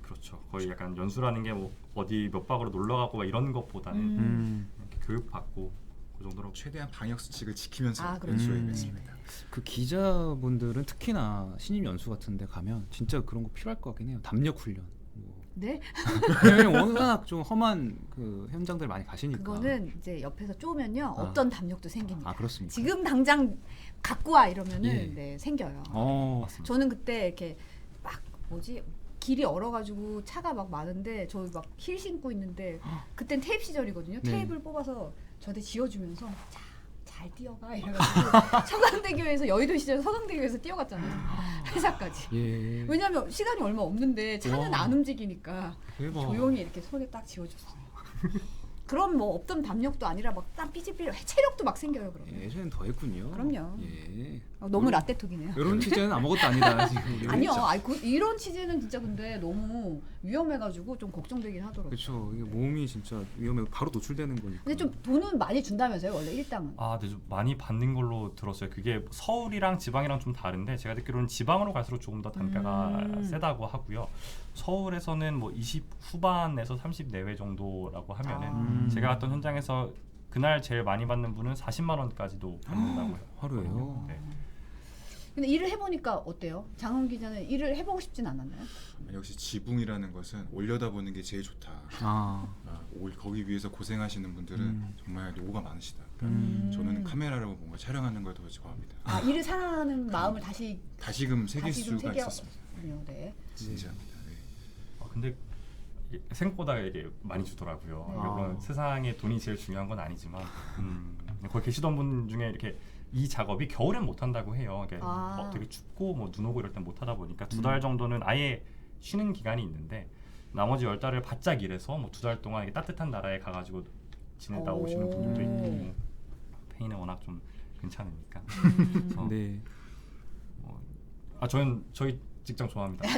그렇죠. 거의 약간 연수라는 게 뭐 어디 몇 박으로 놀러 가고 막 이런 것보다는 이렇게 교육 받고 그 정도로 최대한 방역 수칙을 지키면서 그렇죠. 연수를 했습니다. 그 기자분들은 특히나 신임 연수 같은데 가면 진짜 그런 거 필요할 것 같긴 해요. 담력 훈련. 네? 왜냐면 워낙 좀 험한 그 현장들 많이 가시니까. 그거는 이제 옆에서 쪼면요 없던 담력도 생깁니다. 그렇습니까? 지금 당장 갖고 와 이러면은 예. 네, 생겨요. 맞습니다. 저는 그때 이렇게 막 길이 얼어가지고 차가 막 많은데 저 막 힐 신고 있는데 그땐 테이프 시절이거든요. 네. 테이프를 뽑아서 저한테 지어주면서 자 잘 뛰어가 이래가지고 서강대교에서 여의도 시절 서강대교에서 뛰어갔잖아요. 회사까지. 예. 왜냐면 시간이 얼마 없는데 차는 와. 안 움직이니까 대박. 조용히 이렇게 손에 딱 쥐어줬어요. 그럼 뭐 없던 담력도 아니라 막 땀 삐질삐질 체력도 막 생겨요 그러면. 예전엔 더 했군요. 그럼요. 예. 너무 라떼톡이네요. 이런 취재는 아무것도 아니다 지금. 우리. 아니요, 이런 취재는 진짜 근데 너무 위험해가지고 좀 걱정되긴 하더라고요. 그렇죠. 이게 몸이 진짜 위험해 바로 노출되는 거니까. 근데 좀 돈은 많이 준다면서요 원래 일당은? 아, 네, 좀 많이 받는 걸로 들었어요. 그게 서울이랑 지방이랑 좀 다른데 제가 듣기로는 지방으로 갈수록 조금 더 단가가 세다고 하고요. 서울에서는 뭐 20 후반에서 30 내외 정도라고 하면은 제가 갔던 현장에서 그날 제일 많이 받는 분은 40만 원까지도 받는다고요. 하루에요? 네. 근데 일을 해보니까 어때요? 장훈 기자는 일을 해보고 싶진 않았나요? 역시 지붕이라는 것은 올려다보는 게 제일 좋다. 아. 거기 위해서 고생하시는 분들은 정말 노고가 많으시다. 저는 카메라로 뭔가 촬영하는 걸 더 좋아합니다. 아 일을 사랑하는 마음을 다시금 새길 다시금 수가 새겨- 있었습니다. 네. 진짜입니다. 네. 근데 이게 생각보다 이게 많이 주더라고요. 네. 물론 세상에 돈이 제일 중요한 건 아니지만 거기 계시던 분 중에 이렇게 이 작업이 겨울엔 못 한다고 해요. 이게 되게 춥고 뭐 눈 오고 이럴 땐 못 하다 보니까 2달 정도는 아예 쉬는 기간이 있는데 나머지 10달을 바짝 일해서 뭐 2달 동안 이렇게 따뜻한 나라에 가가지고 지내다 오시는 분들도 있고 페이는 워낙 좀 괜찮으니까. 그래서 네. 저는 저희 직장 좋아합니다.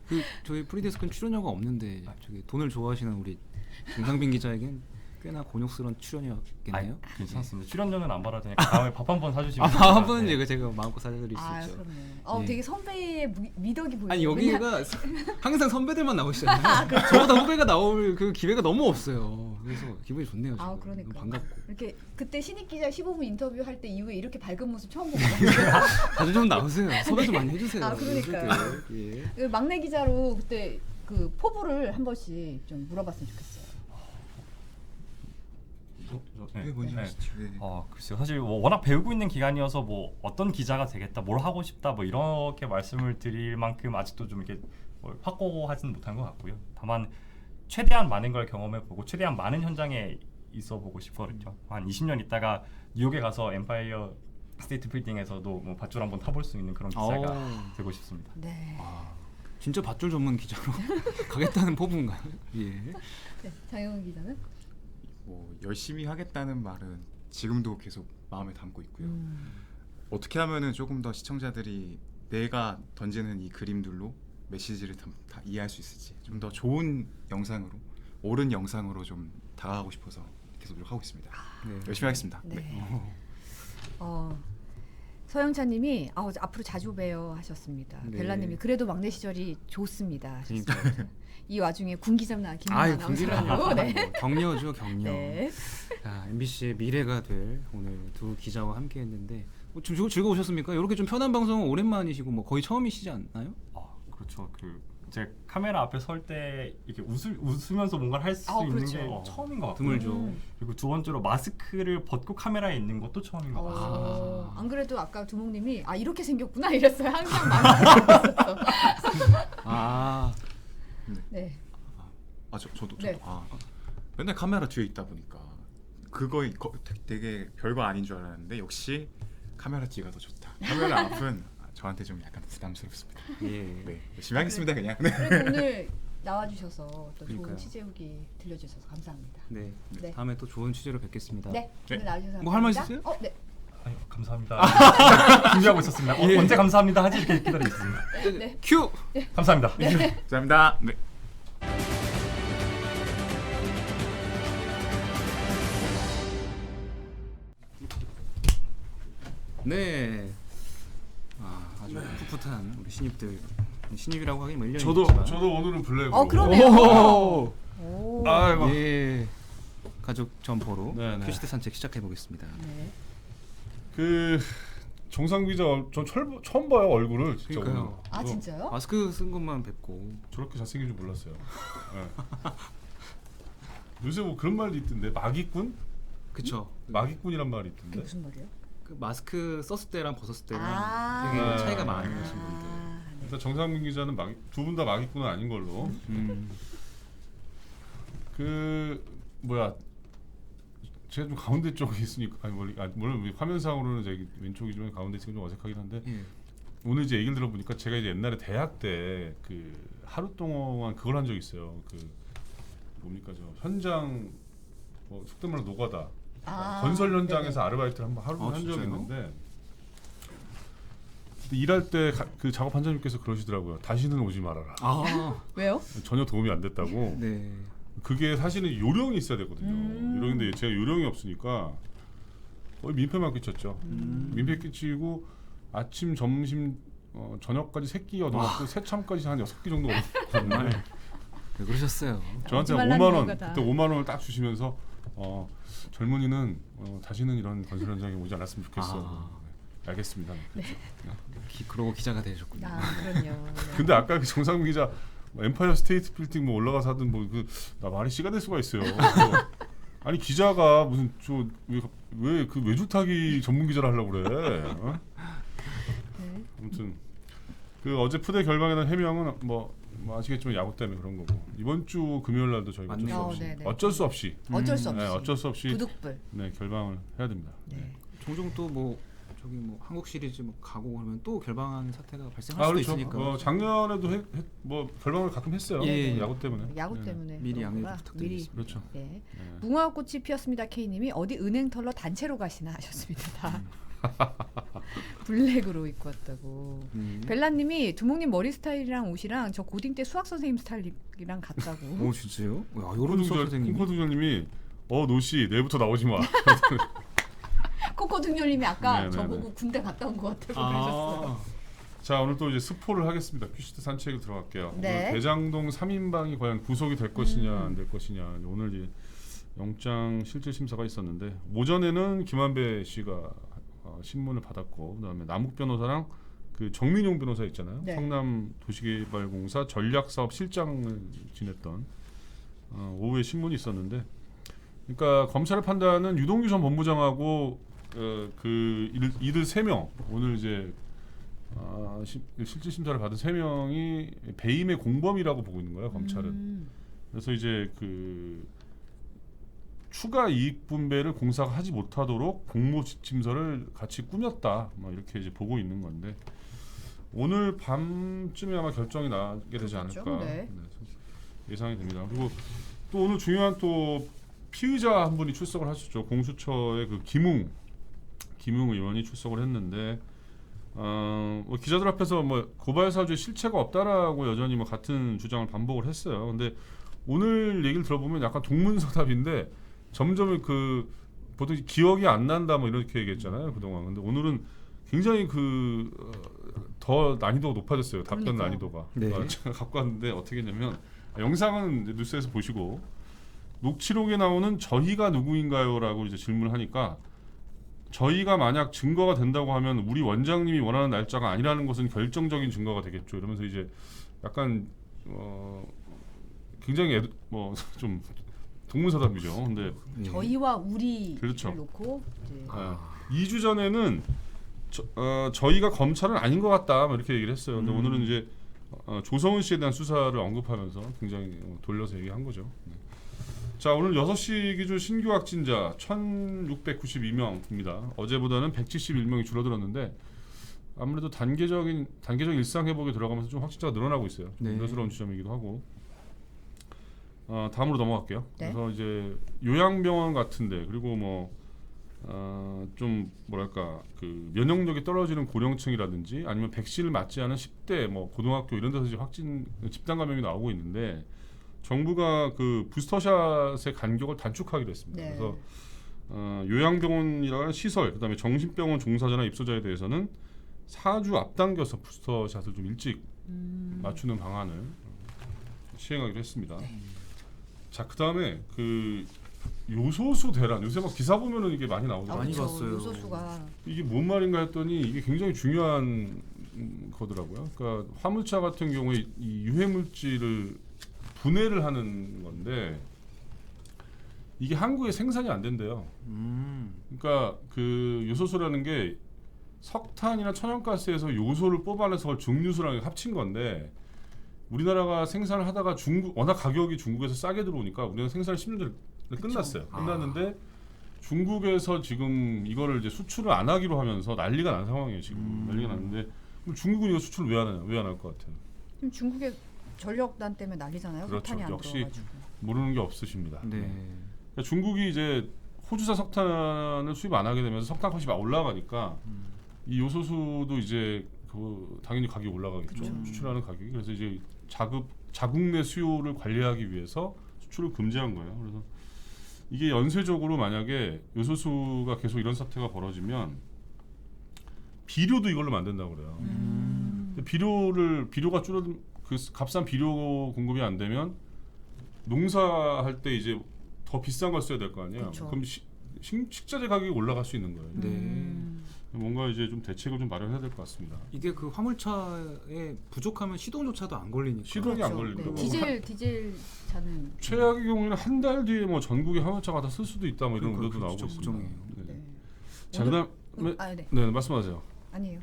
그 저희 프리데스크는 출연료가 없는데 저기 돈을 좋아하시는 우리 김상빈 기자에겐 꽤나 곤욕스러운 출연이었겠네요. 괜찮습니다. 출연료는 안 받아도 되니까 다음에 밥 한 번 사주시면 됩니다. 밥은 네. 이거 제가 마음껏 사드릴 수 있죠. 그럼요. 예. 되게 선배의 미덕이 보여요. 아니 여기가 항상 선배들만 나오시잖아요. 저보다 후배가 나올 그 기회가 너무 없어요. 그래서 기분이 좋네요. 지금. 그러니까. 너무 반갑고. 이렇게 그때 신입 기자 15분 인터뷰 할 때 이후에 이렇게 밝은 모습 처음 보고 다들 좀 나오세요. 섭외 좀 많이 해주세요. 그러니까요. 예. 막내 기자로 그때 그 포부를 한 번씩 좀 물어봤으면 좋겠어요. 네. 뭔지 네. 아시죠? 네. 글쎄요. 사실 뭐 워낙 배우고 있는 기간이어서 뭐 어떤 기자가 되겠다, 뭘 하고 싶다, 뭐 이렇게 말씀을 드릴 만큼 아직도 좀 이렇게 확고하지는 못한 것 같고요. 다만 최대한 많은 걸 경험해보고 최대한 많은 현장에 있어보고 싶거든요. 한 20년 있다가 뉴욕에 가서 엠파이어 스테이트 빌딩에서도 뭐 밧줄 한번 타볼 수 있는 그런 기자가 되고 싶습니다. 네. 진짜 밧줄 전문 기자로 가겠다는 포부인가요? 예. 네. 장영훈 기자는? 열심히 하겠다는 말은 지금도 계속 마음에 담고 있고요. 어떻게 하면은 조금 더 시청자들이 내가 던지는 이 그림들로 메시지를 다 이해할 수 있을지 좀 더 좋은 영상으로 옳은 영상으로 좀 다가가고 싶어서 계속 노력하고 있습니다. 네. 열심히 하겠습니다. 네. 서영찬님이 앞으로 자주 봬요 하셨습니다. 네. 벨라님이 그래도 막내 시절이 좋습니다. 그러니까요. 이 와중에 군기잡 나 김민아 군기라뇨. 아나운서라고. 네. 격려죠, 격려. 네. 자, MBC의 미래가 될 오늘 두 기자와 함께했는데 좀 즐거우셨습니까? 이렇게 좀 편한 방송은 오랜만이시고 뭐 거의 처음이시지 않나요? 그렇죠. 제 카메라 앞에 설 때 이렇게 웃으면서 뭔가를 할 수 있는 그렇죠. 게 처음인 것 같고요. 드물죠. 그리고 두 번째로 마스크를 벗고 카메라에 있는 것도 처음인 것 같습니다. 안 그래도 아까 두목님이 이렇게 생겼구나 이랬어요. 항상 마스크를 아, 네. 저도 네. 맨날 카메라 뒤에 있다 보니까 그거 되게 별거 아닌 줄 알았는데 역시 카메라 뒤가 더 좋다. 카메라 앞은 저한테 좀 약간 부담스럽습니다. 예. 네, 열심히 하겠습니다 그냥. 네. 그래도 오늘 나와주셔서 또 좋은 그러니까요. 취재 후기 들려주셔서 감사합니다. 네. 네. 다음에 또 좋은 취재로 뵙겠습니다. 네. 오늘 나와주셔서 감사합니다. 뭐 할 말 있으세요? 네. 아유, 감사합니다. 준비하고 있었습니다. 언제 감사합니다 하지 이렇게 기다리고 있습니다. 네. 큐. 감사합니다. 감사합니다. 네. 네. 아주 풋풋한 우리 신입이라고 하긴 뭐 1년이 저도 오늘은 블랙으로. 그러네요. 오. 오. 아이고. 예. 가족 점포로 네네. 퀴즈대 산책 시작해 보겠습니다. 네. 그 정상 기자 전 처음 봐요 얼굴을 진짜 그러니까요. 오늘. 진짜요? 마스크 쓴 것만 뵙고. 저렇게 잘생긴 줄 몰랐어요. 네. 요새 뭐 그런 말도 있던데 마기꾼? 그쵸. 마기꾼이란 말이 그게 있던데. 무슨 말이에요? 그 마스크 썼을 때랑 벗었을 때랑 아. 되게 네. 차이가 많으신 분들. 네. 일단 정상민 기자는 두 분 다 마기꾼은 아닌 걸로. 음. 그 뭐야 제가 좀 가운데 쪽에 있으니까 물론 화면상으로는 저기 왼쪽이지만 가운데 있으니까 좀 어색하긴 한데 예. 오늘 이제 얘기를 들어보니까 제가 이제 옛날에 대학 때 그 하루 동안 그걸 한 적이 있어요. 그 뭡니까 저 현장 뭐 속된 말로 노가다 건설 현장에서 아르바이트를 한번 하루 한 적이 진짜요? 있는데 근데 일할 때 그 작업 반장님께서 그러시더라고요. 다시는 오지 말아라. 아, 왜요? 전혀 도움이 안 됐다고. 네. 그게 사실은 요령이 있어야 되거든요. 요령인데 제가 요령이 없으니까 거의 민폐만 끼쳤죠. 민폐 끼치고 아침, 점심, 저녁까지 3끼 얻어먹고 새참까지 한 6끼 정도 얻어먹었는데 왜 그러셨어요? 저한테 하지 말라는 5만 원 이유가 다. 그때 5만 원을 딱 주시면서 젊은이는 다시는 이런 건설 현장에 오지 않았으면 좋겠어. 네, 알겠습니다. 그렇죠. 그러고 기자가 되셨군요. 아, 그럼요. 네. 근데 아까 그 정상민 기자 엠파이어 스테이트 빌딩 뭐 올라가서 하든 뭐 나 말이 씨가 될 수가 있어요. 아니 기자가 무슨 왜 그 외주타기 전문 기자를 하려고 그래? 어? 네. 아무튼 그 어제 푸대 결방에 대한 해명은 뭐 아시겠지만 야구 때문에 그런 거고 이번 주 금요일 날도 저희가 어쩔 수 맞네요. 없이 네네. 어쩔 수 없이 어쩔 수 없이. 네, 어쩔 수 없이 부득불. 네 결방을 해야 됩니다. 네. 종종 또 뭐 저기 뭐 한국 시리즈 뭐 가고 그러면 또 결방하는 사태가 발생할 아 수도 그렇죠. 있으니까. 작년에도 뭐 결방을 가끔 했어요. 예, 예. 야구 때문에. 야구 네. 때문에 미리 그런 양해 거라 부탁드리겠습니다. 미리. 그렇죠. 네. 네. 무궁화꽃이 피었습니다. K님이 어디 은행 털러 단체로 가시나 하셨습니다. 다 블랙으로 입고 왔다고. 벨라님이 두목님 머리 스타일이랑 옷이랑 저 고딩 때 수학 선생님 스타일이랑 같다고. 오 진짜요? 야, 여름 수업 선생님. 콩코등장님이 노시 내일부터 나오지 마. 코코등열님이 아까 네네네. 저보고 군대 갔다 온 것 같다고 그러셨어요. 자 오늘 또 이제 스포를 하겠습니다. 퀴즈트 산책을 들어갈게요. 네. 오늘 대장동 3인방이 과연 구속이 될 것이냐 안 될 것이냐. 오늘 이제 영장 실질 심사가 있었는데 오전에는 김한배 씨가 신문을 받았고 그다음에 남욱 변호사랑 그 정민용 변호사 있잖아요. 네. 성남 도시개발공사 전략사업 실장을 지냈던 오후에 신문이 있었는데, 그러니까 검찰의 판단은 유동규 전 본부장하고 이들 3명 오늘 이제 실질 심사를 받은 3명이 배임의 공범이라고 보고 있는 거예요, 검찰은. 그래서 이제 그 추가 이익 분배를 공사가 하지 못하도록 공모 지침서를 같이 꾸몄다, 뭐 이렇게 이제 보고 있는 건데 오늘 밤쯤에 아마 결정이 나게 되지 않을까 네. 예상이 됩니다. 그리고 또 오늘 중요한 또 피의자 한 분이 출석을 하셨죠. 공수처의 그 김웅 의원이 출석을 했는데 뭐 기자들 앞에서 뭐 고발 사주에 실체가 없다라고 여전히 뭐 같은 주장을 반복을 했어요. 근데 오늘 얘기를 들어보면 약간 동문서답인데 점점 그 보통 기억이 안 난다 뭐 이렇게 얘기했잖아요 그동안. 근데 오늘은 굉장히 더 난이도가 높아졌어요. 답변 그러니까요. 난이도가. 네. 제가 갖고 왔는데 어떻게 했냐면 영상은 이제 뉴스에서 보시고 녹취록에 나오는 저희가 누구인가요라고 이제 질문을 하니까 저희가 만약 증거가 된다고 하면 우리 원장님이 원하는 날짜가 아니라는 것은 결정적인 증거가 되겠죠. 이러면서 이제 약간 굉장히 뭐 좀 동문서답이죠. 근데 저희와 우리를 그렇죠. 놓고 이제 2주 전에는 저희가 검찰은 아닌 것 같다 뭐 이렇게 얘기를 했어요. 근데 오늘은 이제 조성은 씨에 대한 수사를 언급하면서 굉장히 돌려서 얘기한 거죠. 네. 자 오늘 6시 기준 신규 확진자 1692명입니다. 어제보다는 171명이 줄어들었는데 아무래도 단계적인 일상 회복에 들어가면서 좀 확진자가 늘어나고 있어요. 좀 네. 우려스러운 지점이기도 하고. 다음으로 넘어갈게요. 네. 그래서 이제 요양병원 같은데 그리고 뭐 좀 뭐랄까 그 면역력이 떨어지는 고령층이라든지 아니면 백신을 맞지 않은 10대 뭐 고등학교 이런 데서 이제 집단 감염이 나오고 있는데 정부가 그 부스터샷의 간격을 단축하기로 했습니다. 네. 그래서 요양병원이라는 시설, 그다음에 정신병원 종사자나 입소자에 대해서는 4주 앞당겨서 부스터샷을 좀 일찍 맞추는 방안을 시행하기로 했습니다. 네. 자, 그다음에 그 요소수 대란 요새 막 기사 보면은 이게 많이 나오더라고요. 많이 그렇죠. 봤어요. 요소수가 이게 뭔 말인가 했더니 이게 굉장히 중요한 거더라고요. 그러니까 화물차 같은 경우에 이 유해 물질을 분해를 하는 건데 이게 한국에 생산이 안 된대요. 그러니까 그 요소수라는 게 석탄이나 천연가스에서 요소를 뽑아내서 그걸 증류수랑 합친 건데 우리나라가 생산을 하다가 워낙 가격이 중국에서 싸게 들어오니까 우리가 생산을 10년 전에 끝났어요. 끝났는데 중국에서 지금 이거를 이제 수출을 안 하기로 하면서 난리가 난 상황이에요. 지금 난리가 났는데 그럼 중국은 이거 수출을 왜 안 하냐? 왜 안 할 것 같아요? 지금 중국의 전력난 때문에 난리잖아요. 그렇죠. 석탄이 안 역시 들어가지고. 모르는 게 없으십니다. 네. 그러니까 중국이 이제 호주산 석탄을 수입 안 하게 되면서 석탄 값이 막 올라가니까 이 요소수도 이제 그 당연히 가격이 올라가겠죠. 그쵸. 수출하는 가격이. 그래서 이제 자국 내 수요를 관리하기 위해서 수출을 금지한 거예요. 그래서 이게 연쇄적으로 만약에 요소수가 계속 이런 사태가 벌어지면 비료도 이걸로 만든다고 그래요. 근데 비료가 줄어든 그 값싼 비료 공급이 안 되면 농사할 때 이제 더 비싼 걸 써야 될 거 아니에요. 그쵸. 그럼 식자재 가격이 올라갈 수 있는 거예요. 네. 뭔가 이제 좀 대책을 좀 마련해야 될 것 같습니다. 이게 그 화물차에 부족하면 시동조차도 안 걸리니까. 시동이 안 그렇죠. 걸린다고. 디젤 차는 최악의 경우에는 한 달 뒤에 뭐 전국의 화물차가 다 쓸 수도 있다 뭐 이런 그러니까 우려도 나오고 진짜 있습니다. 걱정이에요. 네. 네. 자 그다음에 네. 네 말씀하세요. 아니에요.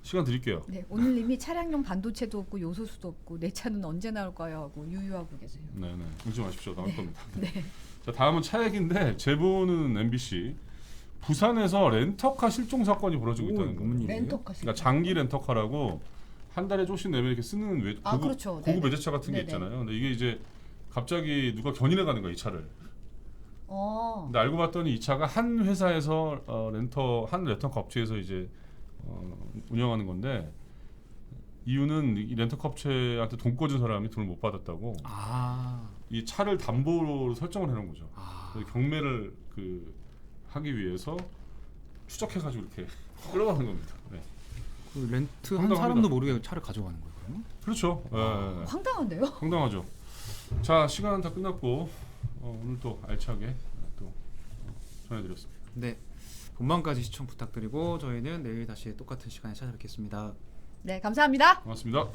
시간 드릴게요. 네, 오늘님이 차량용 반도체도 없고 요소수도 없고 내 차는 언제 나올까요? 하고 유유하고 계세요. 네네 울지 마십시오. 나올 겁니다. 네. 자 다음은 차 얘기인데 제보는 MBC 부산에서 렌터카 실종 사건이 벌어지고 오, 있다는 무슨 거예요. 일이에요? 렌터카. 그러니까 장기 렌터카라고 한 달에 조금씩 내면 이렇게 쓰는 아, 고급, 그렇죠. 고급 네네. 외제차 같은 게 네네. 있잖아요. 근데 이게 이제 갑자기 누가 견인해 가는 거야 이 차를. 근데 알고 봤더니 이 차가 한 회사에서 한 렌터카 업체에서 이제 운영하는 건데 이유는 이 렌터카 업체한테 돈 꿔준 사람이 돈을 못 받았다고 아. 이 차를 담보로 설정을 해놓은 거죠. 아. 그래서 경매를 하기 위해서 추적해가지고 이렇게 끌어가는 겁니다. 네. 그 렌트 한 황당합니다. 사람도 모르게 차를 가져가는 거예요. 그렇죠. 황당한데요? 황당하죠. 자 시간 다 끝났고 오늘 또 알차게 또 전해드렸습니다. 네. 본방까지 시청 부탁드리고 저희는 내일 다시 똑같은 시간에 찾아뵙겠습니다. 네, 감사합니다. 고맙습니다.